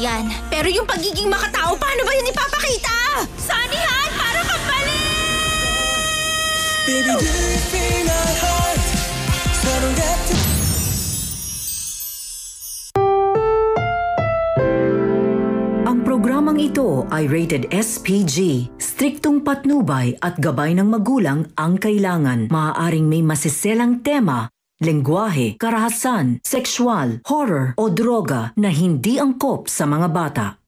Yan. Pero yung pagiging makatao, paano ba yun ipapakita? Sanihan, para kang balik! Baby, do you feel our heart? 서로가 Ang programang ito ay rated SPG. Striktong patnubay at gabay ng magulang ang kailangan. Maaaring may masiselang tema, lengguwahe, karahasan, sexual, horror o droga na hindi angkop sa mga bata.